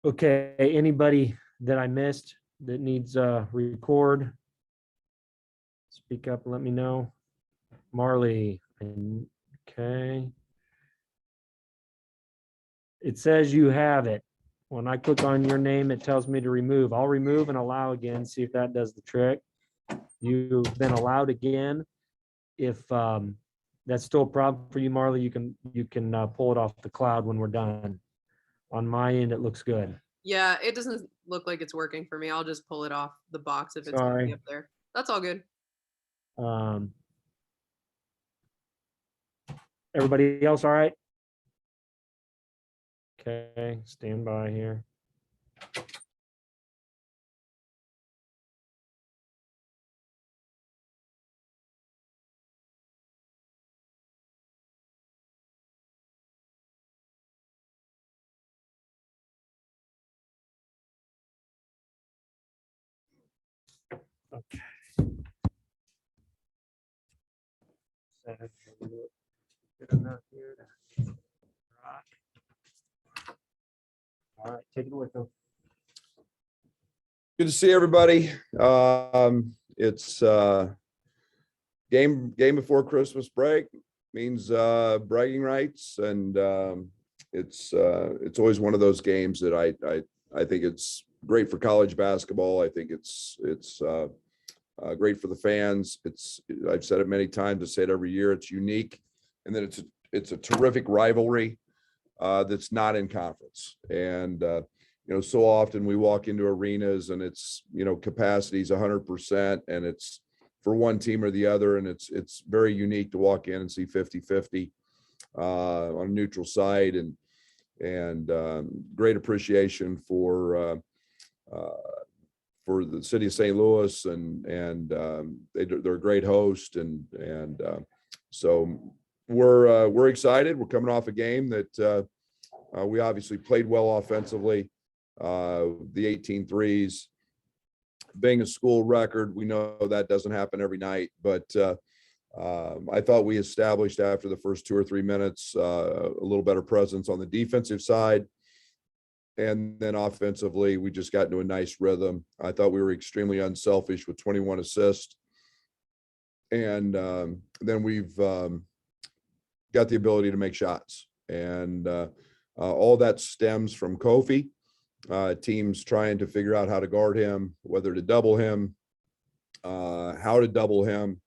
Okay, anybody that I missed that needs record, speak up, let me know. Marley, okay. It says you have it. When I click on your name, it tells me to remove. I'll remove and allow again, see if that does the trick. You've been allowed again. If that's still a problem for you, Marley, you can pull it off the cloud when we're done. On my end, it looks good. Yeah, it doesn't look like it's working for me. I'll just pull it off the box if it's Sorry. up there. That's all good. Everybody else all right? Okay, stand by here. Okay. Good enough here. All right, take it away, Phil. Good to see everybody. It's game before Christmas break, means bragging rights, and it's always one of those games that I think it's great for college basketball. I think it's great for the fans. I've said it many times. I say it every year. It's unique, and then it's a terrific rivalry that's not in conference. And so often we walk into arenas and it's capacity is 100%, and it's for one team or the other, and it's very unique to walk in and see 50-50 on a neutral site, and great appreciation for the city of St. Louis, and they're a great host, and so we're excited. We're coming off a game that we obviously played well offensively. The 18 threes being a school record, we know that doesn't happen every night, but I thought we established after the first 2 or 3 minutes a little better presence on the defensive side. And then offensively, we just got into a nice rhythm. I thought we were extremely unselfish with 21 assists. And then we've got the ability to make shots. And all that stems from Kofi. Teams trying to figure out how to guard him, whether to double him, how to double him.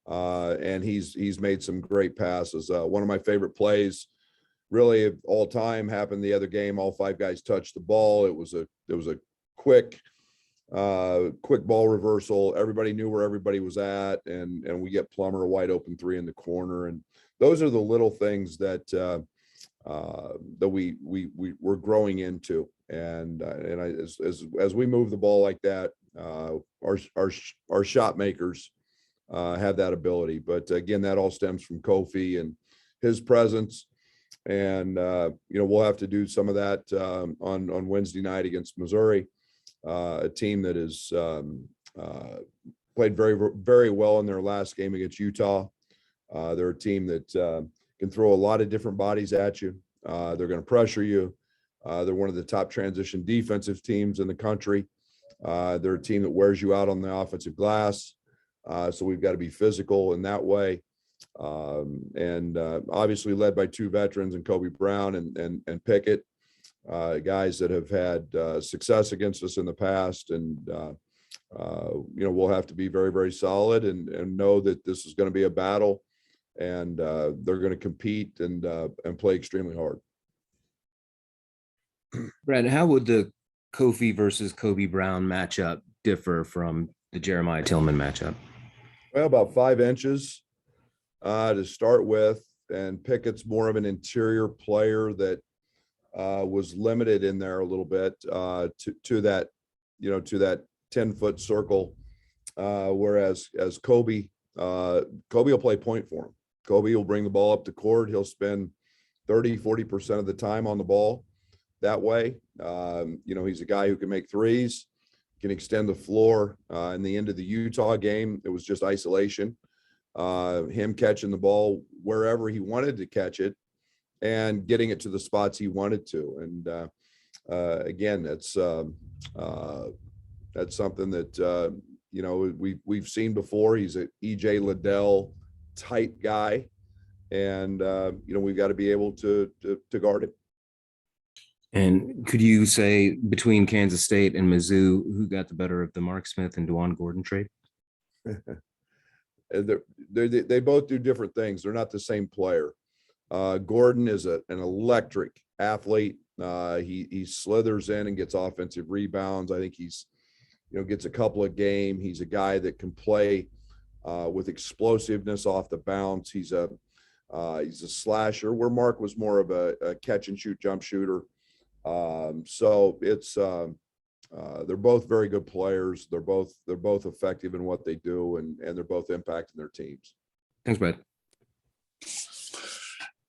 And he's made some great passes. One of my favorite plays, really of all time, happened the other game. All 5 guys touched the ball. It was a quick ball reversal. Everybody knew where everybody was at, and we get Plummer a wide open 3 in the corner. And those are the little things that we're growing into. And as we move the ball like that, our shot makers have that ability. But again, that all stems from Kofi and his presence. And we'll have to do some of that on Wednesday night against Missouri, a team that has played very, very well in their last game against Utah. They're a team that can throw a lot of different bodies at you. They're going to pressure you. They're one of the top transition defensive teams in the country. They're a team that wears you out on the offensive glass. So we've got to be physical in that way. And obviously led by 2 veterans in Kobe Brown and Pickett, guys that have had success against us in the past. And, we'll have to be very, very solid and know that this is going to be a battle, and they're going to compete and play extremely hard. Brad, how would the Kofi versus Kobe Brown matchup differ from the Jeremiah Tillman matchup? Well, about 5 inches to start with, and Pickett's more of an interior player that was limited in there a little bit to that 10-foot circle, whereas Kobe will play point for him. Kobe will bring the ball up the court. He'll spend 30-40% of the time on the ball that way. He's a guy who can make threes, can extend the floor. In the end of the Utah game, it was just isolation. Him catching the ball wherever he wanted to catch it and getting it to the spots he wanted to. And again, that's something that, you know, we've seen before. He's a EJ Liddell type guy. And, you know, we've got to be able to guard him. And could you say between Kansas State and Mizzou, who got the better of the Mark Smith and DeJuan Gordon trade? They both do different things. They're not the same player. Gordon is an electric athlete. He slithers in and gets offensive rebounds. I think he's, you know, gets a couple a game. He's a guy that can play with explosiveness off the bounce. He's a slasher, where Mark was more of a catch and shoot jump shooter. So it's they're both very good players. They're both effective in what they do, and they're both impacting their teams. Thanks, Brad.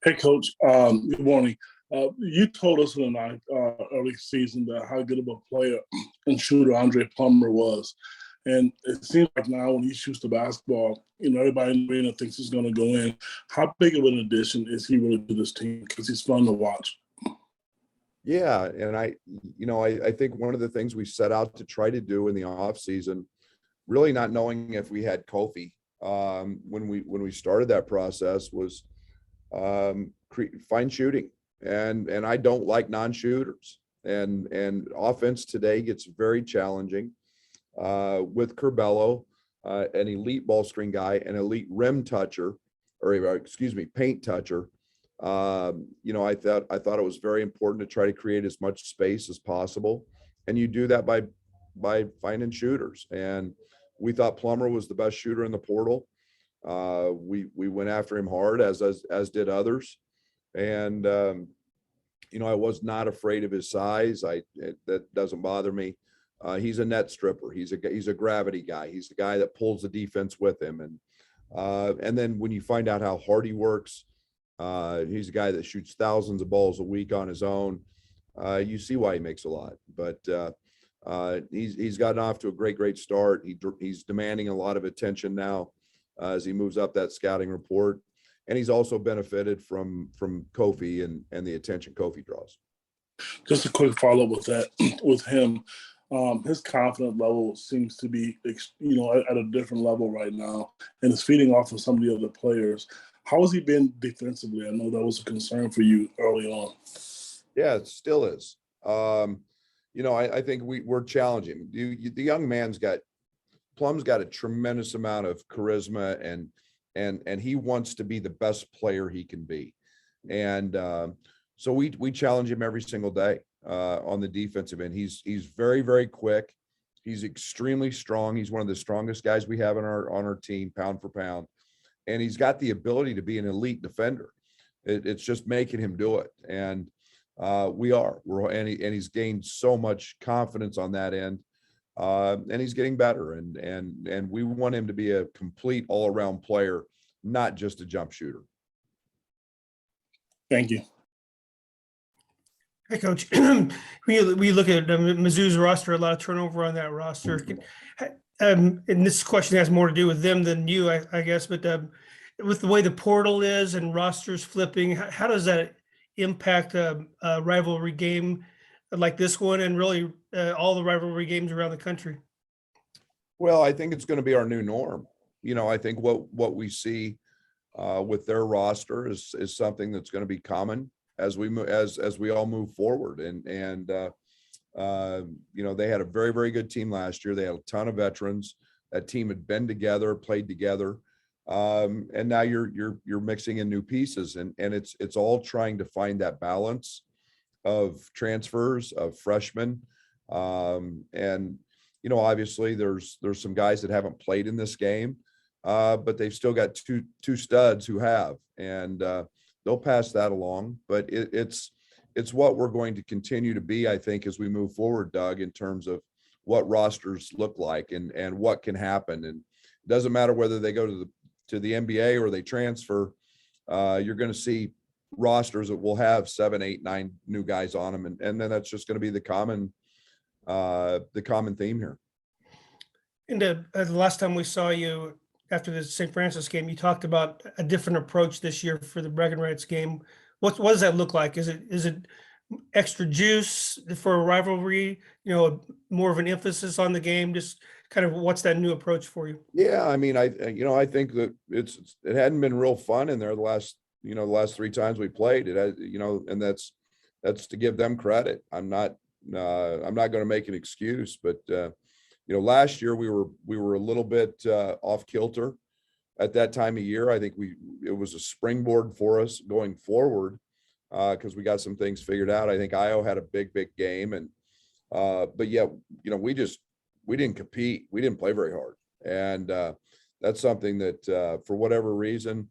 Hey, Coach. Good morning. You told us in the early season that how good of a player and shooter Andre Plummer was. And it seems like now when he shoots the basketball, you know, everybody in the arena thinks he's going to go in. How big of an addition is he really to this team? Because he's fun to watch. Yeah, and I think one of the things we set out to try to do in the offseason, really not knowing if we had Kofi when we started that process, was find shooting. And I don't like non-shooters. And offense today gets very challenging. With Curbelo, an elite ball screen guy, an elite rim toucher, paint toucher. You know, I thought it was very important to try to create as much space as possible, and you do that by finding shooters. And we thought Plummer was the best shooter in the portal. We went after him hard, as did others, and you know, I was not afraid of his size. That doesn't bother me. He's a net stripper. He's a gravity guy. He's the guy that pulls the defense with him. And then when you find out how hard he works, he's a guy that shoots thousands of balls a week on his own. You see why he makes a lot. But he's gotten off to a great start. He's demanding a lot of attention now as he moves up that scouting report. And he's also benefited from Kofi and the attention Kofi draws. Just a quick follow-up with that, with him. His confidence level seems to be, you know, at a different level right now, and it's feeding off of some of the other players. How has he been defensively? I know that was a concern for you early on. Yeah, it still is. You know, I think we're challenging. The young man's Plum's got a tremendous amount of charisma, and he wants to be the best player he can be. And so we challenge him every single day on the defensive end. He's very quick. He's extremely strong. He's one of the strongest guys we have on our team, pound for pound. And he's got the ability to be an elite defender. It's just making him do it. And he's gained so much confidence on that end. And he's getting better. And we want him to be a complete all-around player, not just a jump shooter. Thank you. Hey, Coach. We look at Mizzou's roster, a lot of turnover on that roster. And this question has more to do with them than you, I guess. But with the way the portal is and rosters flipping, how does that impact a rivalry game like this one, and really all the rivalry games around the country? Well, I think it's going to be our new norm. You know, I think what we see with their roster is something that's going to be common as we move, as we all move forward. And you know, they had a very good team last year. They had a ton of veterans. That team had been together, played together, and now you're mixing in new pieces, and it's all trying to find that balance of transfers, of freshmen, and you know, obviously there's some guys that haven't played in this game, but they've still got two studs who have, and they'll pass that along. But it's what we're going to continue to be, I think, as we move forward, Doug, in terms of what rosters look like and what can happen. And it doesn't matter whether they go to the NBA or they transfer, you're going to see rosters that will have 7, 8, 9 new guys on them. And then that's just going to be the common theme here. And the last time we saw you after the St. Francis game, you talked about a different approach this year for the Braggin Rights game. What does that look like? Is it extra juice for a rivalry, more of an emphasis on the game? Just kind of what's that new approach for you? Yeah, I mean, I think that it hadn't been real fun in there the last 3 times we played. It had, and that's to give them credit. I'm not going to make an excuse, but last year we were a little bit off kilter at that time of year. I think it was a springboard for us going forward because we got some things figured out. I think Io had a big game, and but yeah, we didn't compete. We didn't play very hard, and that's something that for whatever reason,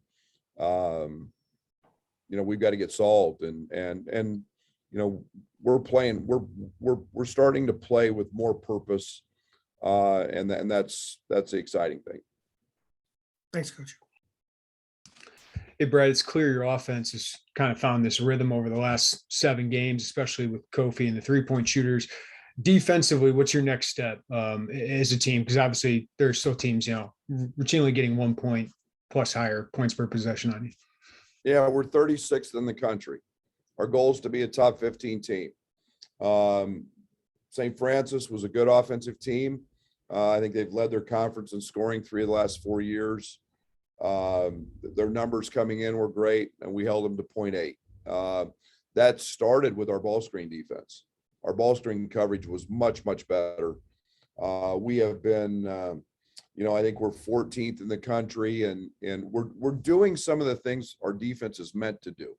we've got to get solved. And we're starting to play with more purpose, and that's the exciting thing. Thanks, Coach. Hey, Brad, it's clear your offense has kind of found this rhythm over the last 7 games, especially with Kofi and the 3-point shooters. Defensively, what's your next step as a team? Because obviously there's still teams, routinely getting 1 point plus higher points per possession on you. Yeah, we're 36th in the country. Our goal is to be a top 15 team. St. Francis was a good offensive team. I think they've led their conference in scoring 3 of the last 4 years. Their numbers coming in were great, and we held them to 0.8. That started with our ball screen defense. Our ball screen coverage was much better. We have been, I think we're 14th in the country, and we're doing some of the things our defense is meant to do.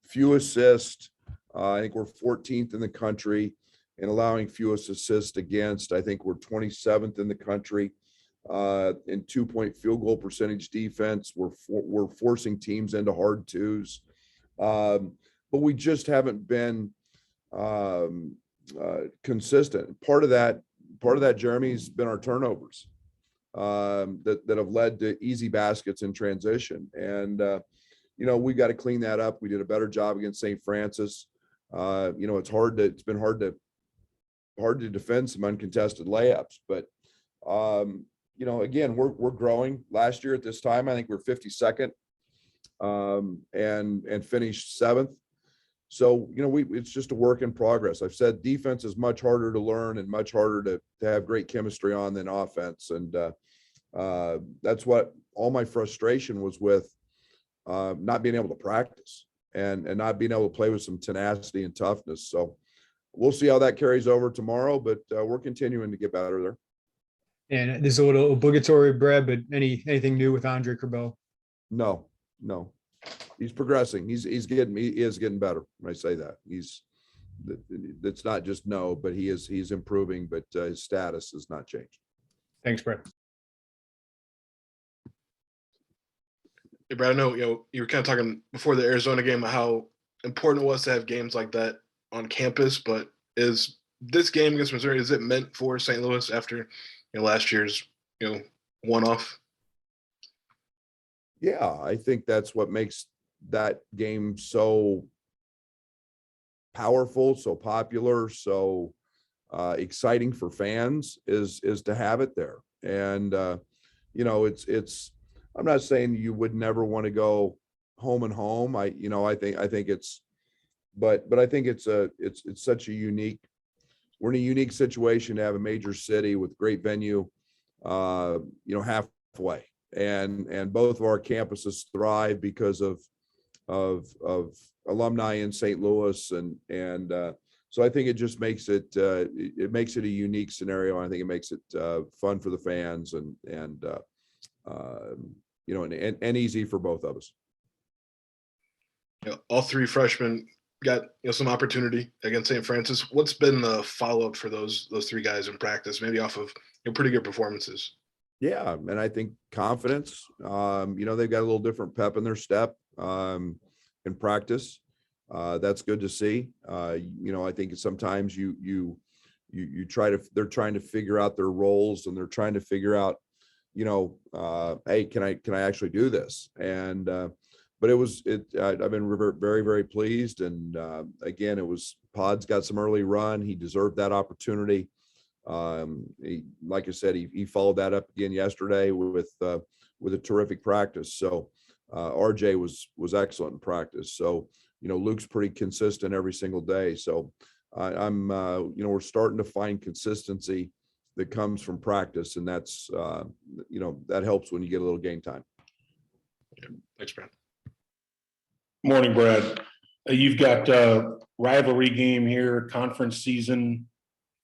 Few assists. I think we're 14th in the country in allowing fewest assists against. I think we're 27th in the country in 2-point field goal percentage defense. We're forcing teams into hard twos, but we just haven't been consistent. Part of that, Jeremy, has been our turnovers that have led to easy baskets in transition. And we've got to clean that up. We did a better job against St. Francis. It's been hard to defend some uncontested layups, but again, we're growing. Last year at this time, I think we're 52nd and finished 7th. So, it's just a work in progress. I've said defense is much harder to learn and much harder to have great chemistry on than offense. And that's what all my frustration was with not being able to practice and not being able to play with some tenacity and toughness. So we'll see how that carries over tomorrow, but we're continuing to get better there. And this is a little obligatory, Brad, but anything new with Andre Kerbel? No. He's progressing. He is getting better. When I say that, it's not just no, but he's improving, but his status has not changed. Thanks, Brad. Hey, Brad, I know, you were kind of talking before the Arizona game about how important it was to have games like that on campus, but is this game against Missouri, is it meant for St. Louis after, last year's, one-off? Yeah, I think that's what makes that game so powerful, so popular, so exciting for fans is to have it there. And it's I'm not saying you would never want to go home and home. I think it's, but I think it's such a unique, we're in a unique situation to have a major city with great venue, halfway. And both of our campuses thrive because of alumni in St. Louis, and so I think it just makes it a unique scenario. And I think it makes it fun for the fans and easy for both of us. All 3 freshmen got some opportunity against St. Francis. What's been the follow-up for those 3 guys in practice, maybe off of pretty good performances? Yeah, and I think confidence. They've got a little different pep in their step in practice. That's good to see. I think sometimes they're trying to figure out their roles, and they're trying to figure out, hey, can I actually do this? And but I've been very, very pleased. And again, Pod's got some early run. He deserved that opportunity. Like I said, he followed that up again yesterday with a terrific practice. So RJ was excellent in practice. So Luke's pretty consistent every single day. So I'm we're starting to find consistency that comes from practice, and that's that helps when you get a little game time. Thanks, Brad. Morning, Brad. You've got a rivalry game here, conference season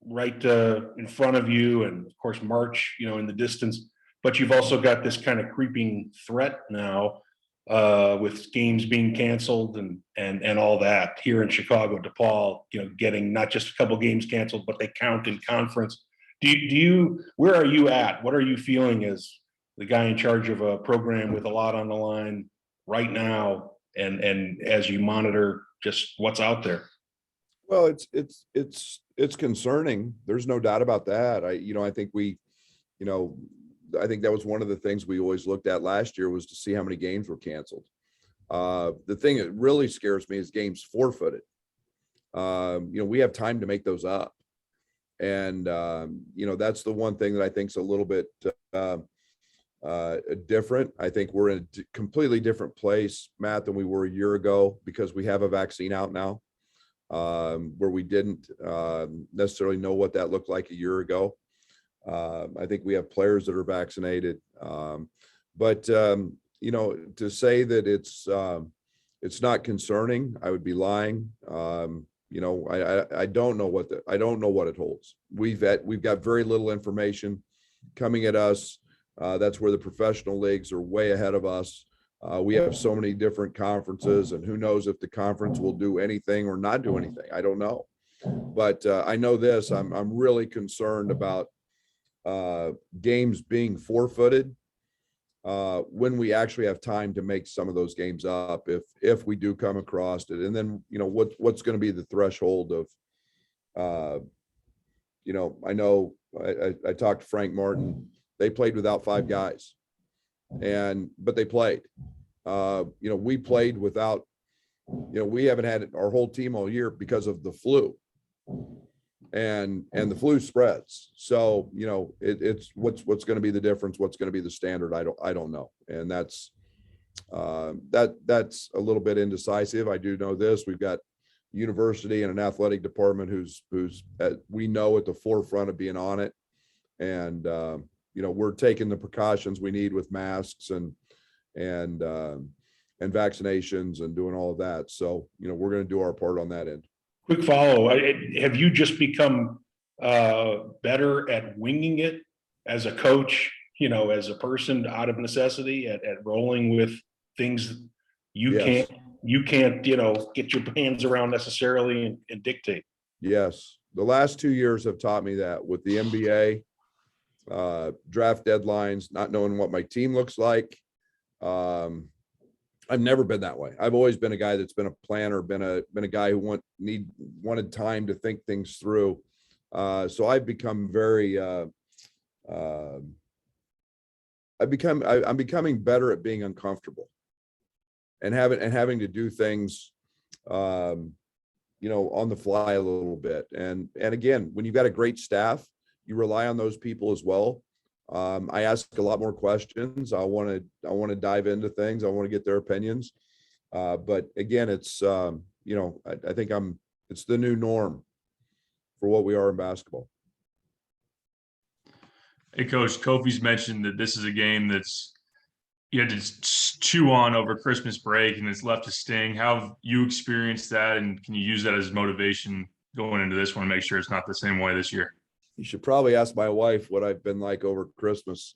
right in front of you, and of course March, in the distance. But you've also got this kind of creeping threat now with games being canceled and all that here in Chicago. DePaul, getting not just a couple games canceled, but they count in conference. Where are you at? What are you feeling as the guy in charge of a program with a lot on the line right now, and as you monitor just what's out there? Well, it's concerning. There's no doubt about that. I think that was one of the things we always looked at last year, was to see how many games were canceled. The thing that really scares me is games forfeited. We have time to make those up. And, that's the one thing that I think is a little bit different. I think we're in a completely different place, Matt, than we were a year ago, because we have a vaccine out now, where we didn't necessarily know what that looked like a year ago. I think we have players that are vaccinated. But to say that it's not concerning, I would be lying. I don't know what it holds. We've got very little information coming at us. That's where the professional leagues are way ahead of us. We have so many different conferences, and who knows if the conference will do anything or not do anything. I don't know. But I know this, I'm really concerned about games being forfeited when we actually have time to make some of those games up, if we do come across it. And then what's going to be the threshold of I know I talked to Frank Martin. They played without 5 guys, but they played. We played without, we haven't had our whole team all year because of the flu. And the flu spreads. So, it's what's going to be the difference, what's going to be the standard. I don't know. And that's a little bit indecisive. I do know this, we've got university and an athletic department who's we know at the forefront of being on it. And, we're taking the precautions we need with masks and vaccinations and doing all of that. So, we're going to do our part on that end. Quick follow. Have you just become better at winging it as a coach, as a person out of necessity, at rolling with things Yes. you can't, get your hands around necessarily and dictate? Yes. The last 2 years have taught me that, with the NBA, draft deadlines, not knowing what my team looks like. I've never been that way. I've always been a guy that's been a planner, been a guy who wanted time to think things through. So I've become very, I'm becoming better at being uncomfortable and having to do things, on the fly a little bit. And again, when you've got a great staff, you rely on those people as well. I ask a lot more questions. I want to dive into things. I want to get their opinions. But again, it's, I think it's the new norm for what we are in basketball. Hey, Coach, Kofi's mentioned that this is a game that's you had to chew on over Christmas break, and it's left a sting. How have you experienced that, and can you use that as motivation going into this one to make sure it's not the same way this year? You should probably ask my wife what I've been like over Christmas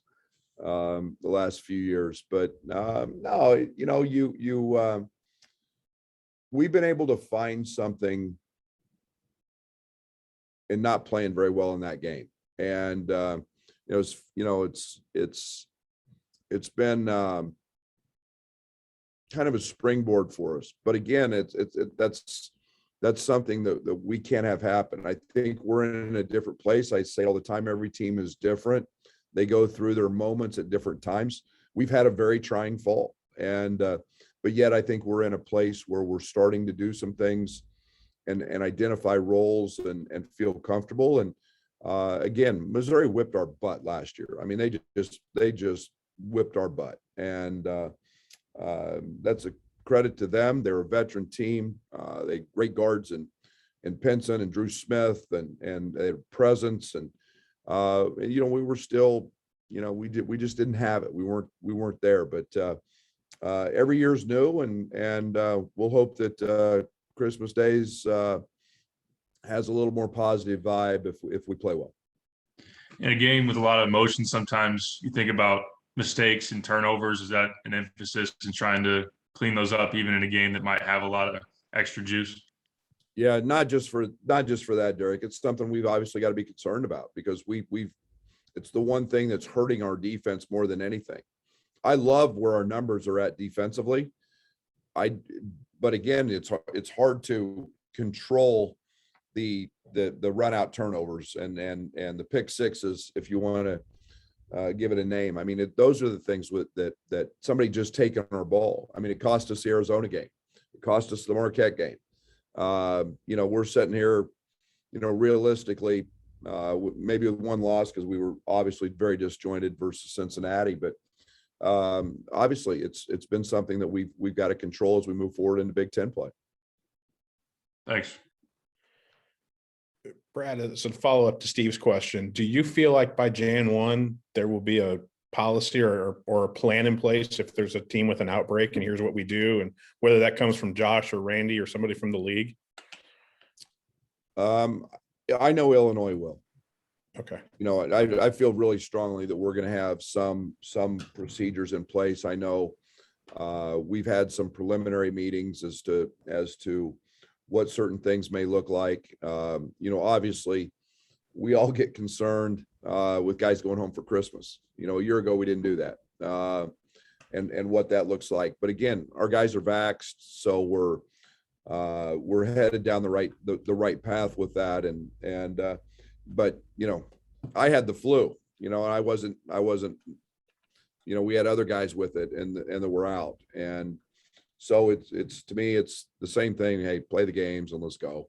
the last few years. But no, we've been able to find something in not playing very well in that game. And it's been kind of a springboard for us. But again, that's something that we can't have happen. I think we're in a different place. I say all the time, every team is different. They go through their moments at different times. We've had a very trying fall, but yet I think we're in a place where we're starting to do some things and identify roles and feel comfortable. And again, Missouri whipped our butt last year. I mean, they just whipped our butt, and that's a credit to them. They're a veteran team. They great guards and Pinson and Drew Smith and their presence. And, you know, we were still, you know, we just didn't have it. We weren't there, but every year's new, and we'll hope that Christmas Days has a little more positive vibe if we play well. In a game with a lot of emotion, sometimes you think about mistakes and turnovers. Is that an emphasis in trying to clean those up, even in a game that might have a lot of extra juice? Yeah, not just for that, Derek. It's something we've obviously got to be concerned about, because it's the one thing that's hurting our defense more than anything. I love where our numbers are at defensively. But again, it's hard to control the run out turnovers and the pick sixes, if you want to give it a name. I mean, those are the things that somebody just taking our ball. I mean, it cost us the Arizona game. It cost us the Marquette game. You know, we're sitting here, you know, realistically, maybe with one loss because we were obviously very disjointed versus Cincinnati, but obviously it's been something that we've got to control as we move forward into Big Ten play. Thanks. Brad, as a follow-up to Steve's question, do you feel like by Jan 1 there will be a policy or a plan in place if there's a team with an outbreak, and here's what we do, and whether that comes from Josh or Randy or somebody from the league? I know Illinois will. Okay. You know, I feel really strongly that we're going to have some procedures in place. I know we've had some preliminary meetings as to what certain things may look like. You know, obviously we all get concerned with guys going home for Christmas. You know, a year ago we didn't do that, and what that looks like. But again, our guys are vaxxed, so we're headed down the right path with that. And but you know, I had the flu. You know, and I wasn't. You know, we had other guys with it, and that were out. And so it's to me, it's the same thing. Hey, play the games and let's go.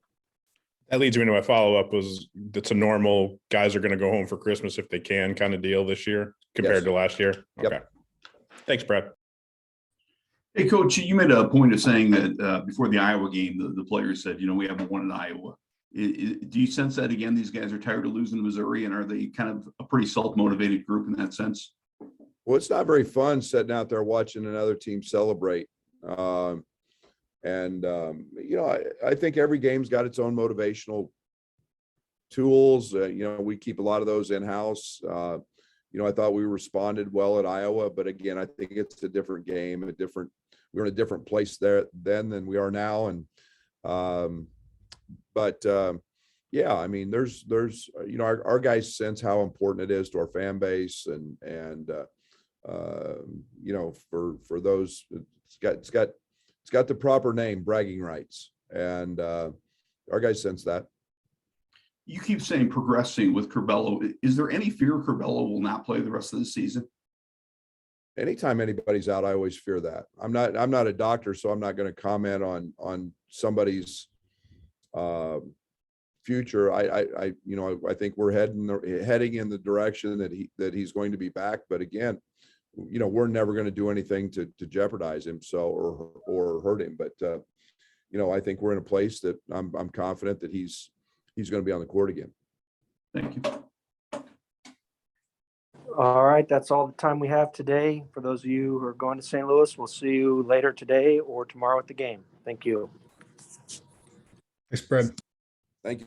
That leads me to my follow-up. That's a normal guys are going to go home for Christmas if they can kind of deal this year compared to last year. Yep. Okay. Thanks, Brad. Hey, Coach, you made a point of saying that before the Iowa game, the players said, you know, we haven't won in Iowa. Do you sense that again? These guys are tired of losing to Missouri, and are they kind of a pretty self-motivated group in that sense? Well, it's not very fun sitting out there watching another team celebrate. You know, I think every game's got its own motivational tools. You know, we keep a lot of those in-house. You know, I thought we responded well at Iowa, but again, I think it's a different game, we're in a different place there then than we are now. And, yeah, I mean, there's, you know, our guys sense how important it is to our fan base and you know, for those, it's got the proper name, bragging rights. And, our guys sense that. You keep saying progressing with Curbelo. Is there any fear Curbelo will not play the rest of the season? Anytime anybody's out, I always fear that. I'm not a doctor, so I'm not going to comment on somebody's future. You know, I think we're heading in the direction that he's going to be back. But again, you know, we're never going to do anything to jeopardize him, or hurt him. But you know, I think we're in a place that I'm confident that he's going to be on the court again. Thank you. All right, that's all the time we have today. For those of you who are going to St. Louis, we'll see you later today or tomorrow at the game. Thank you. Thanks, Brad. Thank you.